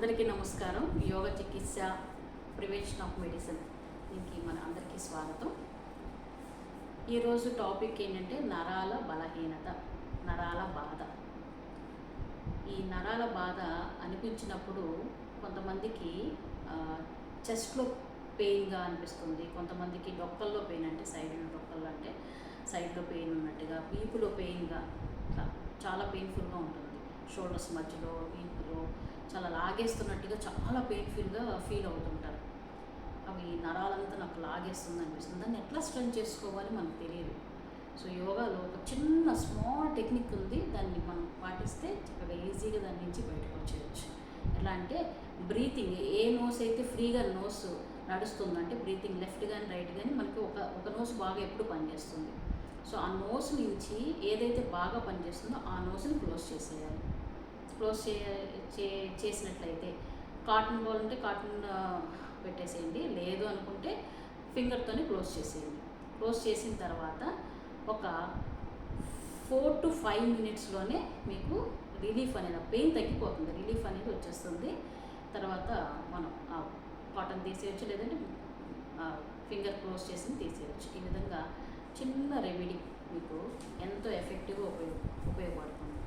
అందరికీ నమస్కారం. యోగ చికిత్స ప్రివెన్షన్ ఆఫ్ మెడిసిన్ దీనికి మన అందరికీ స్వాగతం. ఈరోజు టాపిక్ ఏంటంటే నరాల బలహీనత, నరాల బాధ. ఈ నరాల బాధ అనిపించినప్పుడు కొంతమందికి చెస్ట్లో పెయిన్గా అనిపిస్తుంది, కొంతమందికి డొక్కల్లో పెయిన్ అంటే డొక్కల్లో అంటే సైడ్లో పెయిన్ ఉన్నట్టుగా, వీపులో పెయిన్గా చాలా పెయిన్ఫుల్గా ఉంటుంది. షోల్డర్స్ మధ్యలో వీపులో చాలా లాగేస్తున్నట్టుగా చాలా పెయిన్ఫుల్గా ఫీల్ అవుతుంటారు. అవి నరాలంతా నాకు లాగేస్తుంది అనిపిస్తుంది. దాన్ని ఎట్లా స్ట్రెంగ్ చేసుకోవాలి మనకు తెలియదు. సో యోగాలో ఒక చిన్న స్మాల్ టెక్నిక్ ఉంది, దాన్ని మనం పాటిస్తే చక్కగా ఈజీగా దాని నుంచి బయటకు వచ్చేయచ్చు. ఎలా అంటే బ్రీతింగ్, ఏ నోస్ అయితే ఫ్రీగా నోస్ నడుస్తుందంటే బ్రీతింగ్ లెఫ్ట్ కానీ రైట్ కానీ మనకి ఒక నోస్ బాగా ఎప్పుడు పనిచేస్తుంది. సో ఆ నోస్ నుంచి ఏదైతే బాగా పనిచేస్తుందో ఆ నోస్ని క్లోజ్ చేసేయాలి. క్లోజ్ చేసినట్లయితే కాటన్ బాల్ ఉంటే కాటన్ పెట్టేసేయండి, లేదు అనుకుంటే ఫింగర్తోనే క్లోజ్ చేసేయండి. క్లోజ్ చేసిన తర్వాత ఒక 4 to 5 minutesలోనే మీకు రిలీఫ్ అనేది, పెయిన్ తగ్గిపోతుంది, రిలీఫ్ అనేది వచ్చేస్తుంది. తర్వాత మనం కాటన్ తీసేయచ్చు, లేదంటే ఫింగర్ క్లోజ్ చేసి తీసేయచ్చు. ఈ విధంగా చిన్న రెమెడీ మీకు ఎంతో ఎఫెక్టివ్గా ఉపయోగపడుతుంది.